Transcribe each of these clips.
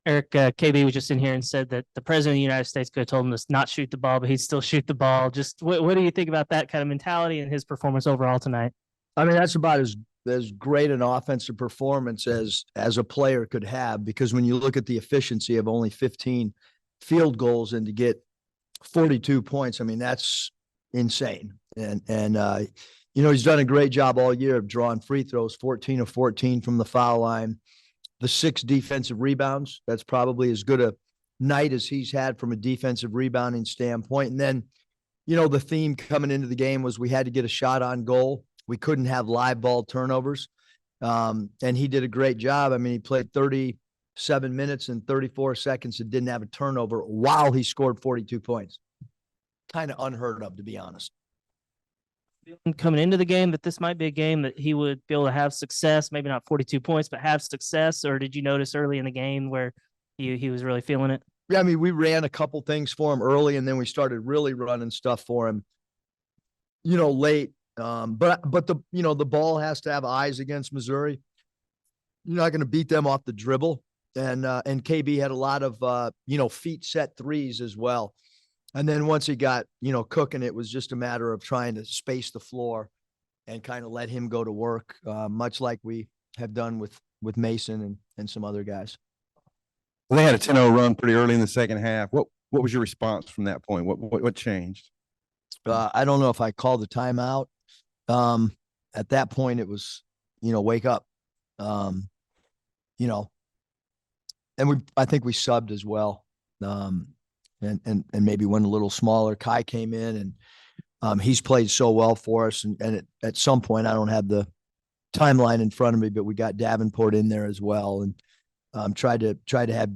Eric, KB was just in here and said that the president of the United States could have told him to not shoot the ball, but he'd still shoot the ball. Just what do you think about that kind of mentality and his performance overall tonight? I mean, that's about as great an offensive performance as a player could have, because when you look at the efficiency of only 15 field goals and to get 42 points, I mean, that's insane. And he's done a great job all year of drawing free throws, 14 of 14 from the foul line, the 6 defensive rebounds. That's probably as good a night as he's had from a defensive rebounding standpoint. And then, the theme coming into the game was we had to get a shot on goal. We couldn't have live ball turnovers. And he did a great job. I mean, he played 37 minutes and 34 seconds and didn't have a turnover while he scored 42 points. Kind of unheard of, to be honest. Coming into the game that this might be a game that he would be able to have success, maybe not 42 points, but have success? Or did you notice early in the game where he was really feeling it? Yeah, I mean, we ran a couple things for him early, and then we started really running stuff for him, late. But the ball has to have eyes against Missouri. You're not going to beat them off the dribble. And KB had a lot of, feet set threes as well. And then once he got, cooking, it was just a matter of trying to space the floor and kind of let him go to work, much like we have done with Mason and some other guys. Well, they had a 10-0 run pretty early in the second half. What was your response from that point? What changed? I don't know if I called the timeout. At that point, it was, wake up. And I think we subbed as well. And maybe went a little smaller. Kai came in, and he's played so well for us. And at some point, I don't have the timeline in front of me, but we got Davenport in there as well, and tried to have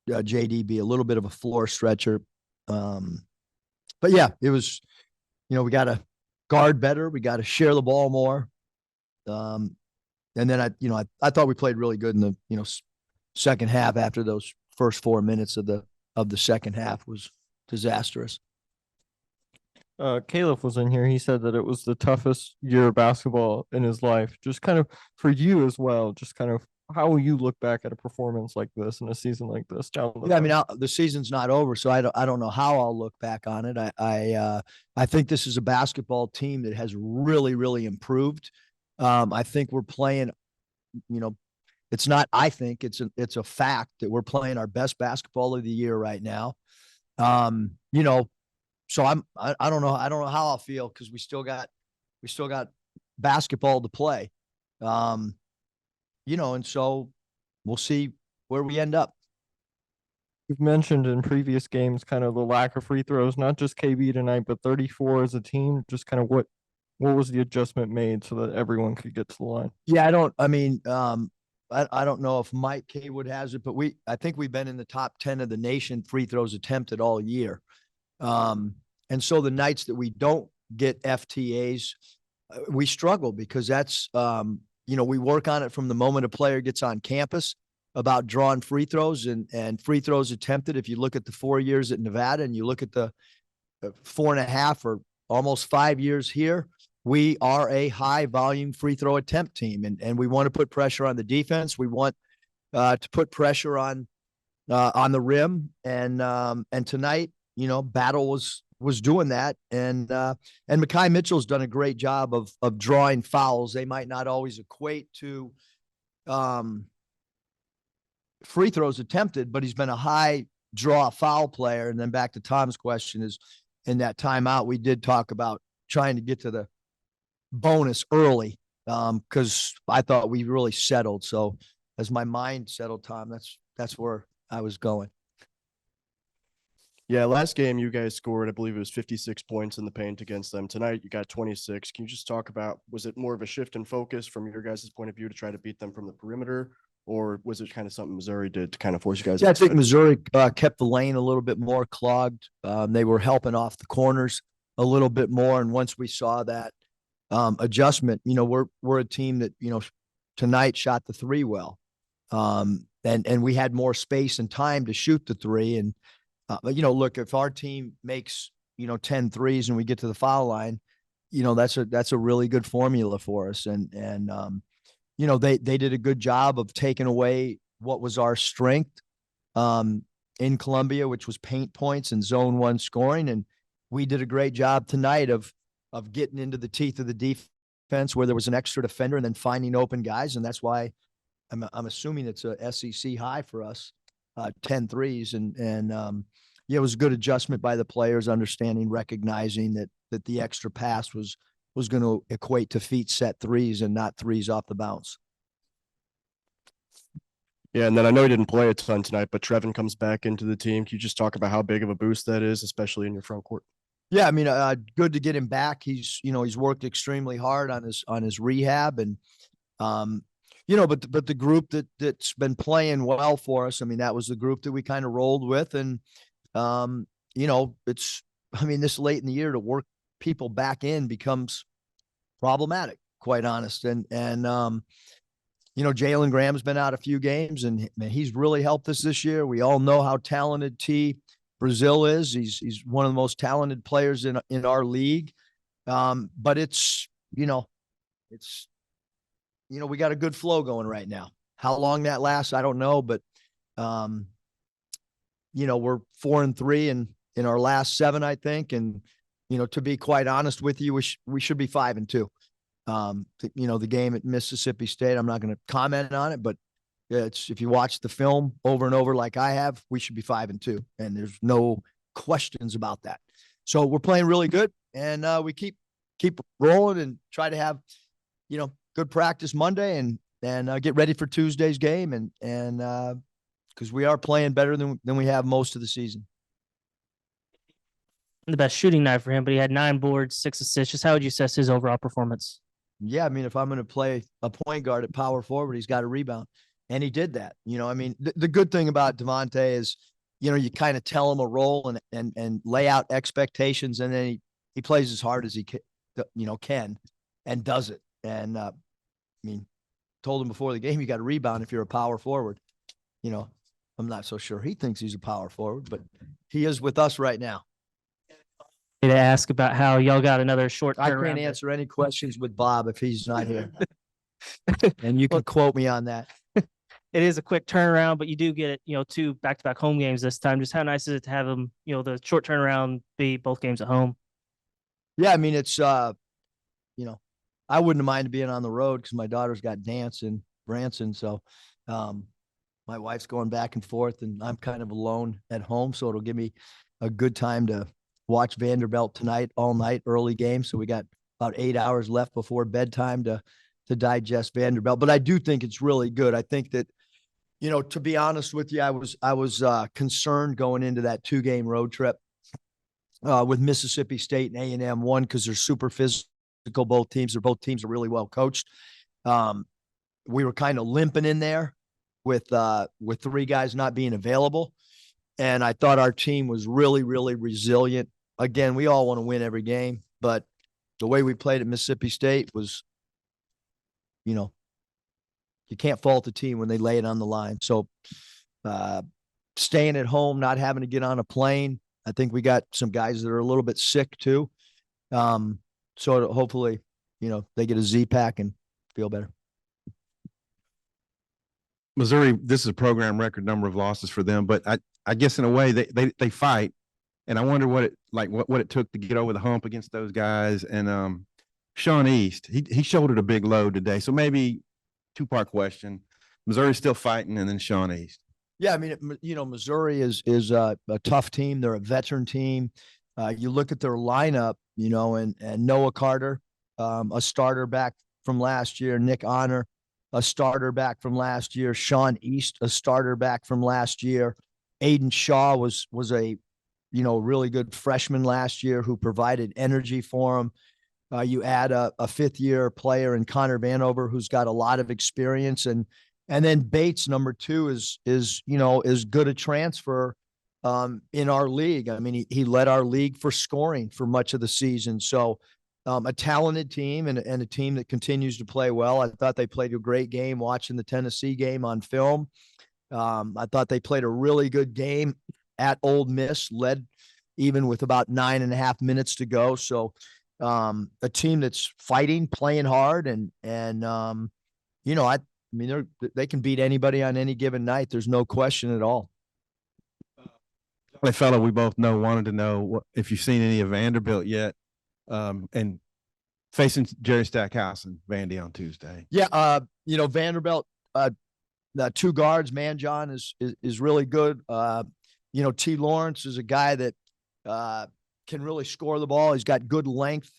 JD be a little bit of a floor stretcher. But yeah, it was, we got to guard better. We got to share the ball more. And then I thought we played really good in the second half. After those first 4 minutes of the second half was disastrous. Caleb was in here. He said that it was the toughest year of basketball in his life. Just kind of for you as well, just kind of how will you look back at a performance like this in a season like this? Yeah, I mean, the season's not over, so I don't know how I'll look back on it. I think this is a basketball team that has really, really improved. I think we're playing, it's not, I think it's a fact that we're playing our best basketball of the year right now. So I don't know how I'll feel, because we still got basketball to play. And so we'll see where we end up. You've mentioned in previous games kind of the lack of free throws, not just KB tonight, but 34 as a team. Just kind of what was the adjustment made so that everyone could get to the line? Yeah, I don't know if Mike Kaywood has it, but I think we've been in the top 10 of the nation free throws attempted all year. And so the nights that we don't get FTAs, we struggle, because that's, we work on it from the moment a player gets on campus about drawing free throws and free throws attempted. If you look at the 4 years at Nevada and you look at the 4.5 or almost 5 years here, we are a high volume free throw attempt team, and we want to put pressure on the defense. We want to put pressure on the rim, and tonight, Battle was doing that, and Mekhi Mitchell's done a great job of drawing fouls. They might not always equate to free throws attempted, but he's been a high draw foul player. And then back to Tom's question, is in that timeout, we did talk about trying to get to the bonus early, because I thought we really settled. So as my mind settled, Tom, that's where I was going. Yeah, last game you guys scored, I believe it was 56 points in the paint against them. Tonight you got 26. Can you just talk about, was it more of a shift in focus from your guys' point of view to try to beat them from the perimeter, or was it kind of something Missouri did to kind of force you guys? Yeah, I think Missouri kept the lane a little bit more clogged. They were helping off the corners a little bit more, and once we saw that adjustment, we're a team that tonight shot the three well, and we had more space and time to shoot the three. And look, if our team makes 10 threes and we get to the foul line, that's a really good formula for us. And they did a good job of taking away what was our strength, in Columbia, which was paint points and zone 1 scoring. And we did a great job tonight of getting into the teeth of the defense where there was an extra defender and then finding open guys. And that's why I'm assuming it's a SEC high for us, 10 threes. And yeah, it was a good adjustment by the players, understanding, recognizing that the extra pass was going to equate to feet set threes and not threes off the bounce. Yeah, and then I know he didn't play a ton tonight, but Trevin comes back into the team. Can you just talk about how big of a boost that is, especially in your front court? Yeah, I mean, good to get him back. He's worked extremely hard on his rehab, and but the group that's been playing well for us. I mean, that was the group that we kind of rolled with, and this late in the year to work people back in becomes problematic, quite honest. And Jalen Graham's been out a few games, and he's really helped us this year. We all know how talented Brazil is. He's one of the most talented players in our league. But we got a good flow going right now. How long that lasts, I don't know, but we're 4-3 in our last 7, I think. And, to be quite honest with you, we should be 5-2. The game at Mississippi State, I'm not going to comment on it, but if you watch the film over and over like I have, we should be 5-2, and there's no questions about that. So we're playing really good, and we keep rolling and try to have good practice Monday and get ready for Tuesday's game, and because we are playing better than we have most of the season. The best shooting night for him, but he had 9 boards, 6 assists. Just how would you assess his overall performance? Yeah, I mean, if I'm going to play a point guard at power forward, he's got to rebound. And he did that. The good thing about Devonte is, you kind of tell him a role and lay out expectations, and then he plays as hard as he can and does it. And told him before the game, you got to rebound if you're a power forward. I'm not so sure he thinks he's a power forward, but he is with us right now. To ask about how y'all got another short I turnaround. can't answer any questions with Bob if he's not here. And you can quote me on that. It is a quick turnaround, but you do get it, 2 back-to-back home games this time. Just how nice is it to have them, the short turnaround be both games at home? Yeah, I mean, it's, I wouldn't mind being on the road because my daughter's got dance in Branson. So my wife's going back and forth, and I'm kind of alone at home. So it'll give me a good time to watch Vanderbilt tonight, all night, early game. So we got about 8 hours left before bedtime to digest Vanderbilt. But I do think it's really good. I think that, to be honest with you, I was concerned going into that 2-game road trip with Mississippi State and A&M. One, because they're super physical, both teams are really well coached. We were kind of limping in there with 3 guys not being available. And I thought our team was really, really resilient. Again, we all want to win every game, but the way we played at Mississippi State was, you can't fault the team when they lay it on the line. So staying at home, not having to get on a plane. I think we got some guys that are a little bit sick too. So hopefully, they get a Z-pack and feel better. Missouri, this is a program record number of losses for them, but I guess in a way they fight. And I wonder what it took to get over the hump against those guys. And Sean East, he shouldered a big load today. So maybe 2-part question. Missouri's still fighting, and then Sean East. Yeah, I mean, Missouri is a tough team. They're a veteran team. You look at their lineup, and Noah Carter, a starter back from last year, Nick Honor, a starter back from last year, Sean East, a starter back from last year. Aiden Shaw was a really good freshman last year who provided energy for him. You add a 5th-year player in Connor Vanover, who's got a lot of experience, and then Bates, number 2, is good a transfer in our league. I mean, he led our league for scoring for much of the season. So a talented team and a team that continues to play well. I thought they played a great game watching the Tennessee game on film. I thought they played a really good game at Ole Miss, led even with about 9.5 minutes to go. So a team that's fighting, playing hard, and they can beat anybody on any given night. There's no question at all. only fellow we both know wanted to know if you've seen any of Vanderbilt yet, and facing Jerry Stackhouse and Vandy on Tuesday. Yeah, Vanderbilt, the two guards, Manjon is really good. T. Lawrence is a guy that can really score the ball. He's got good length.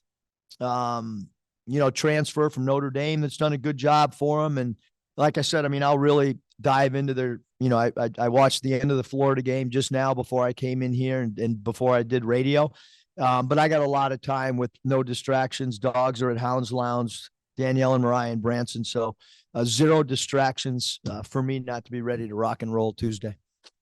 Transfer from Notre Dame that's done a good job for him. And like I said, I'll really dive into their, I watched the end of the Florida game just now before I came in here and before I did radio. But I got a lot of time with no distractions. Dogs are at Hounds Lounge, Danielle and Mariah and Branson. So 0 distractions for me not to be ready to rock and roll Tuesday.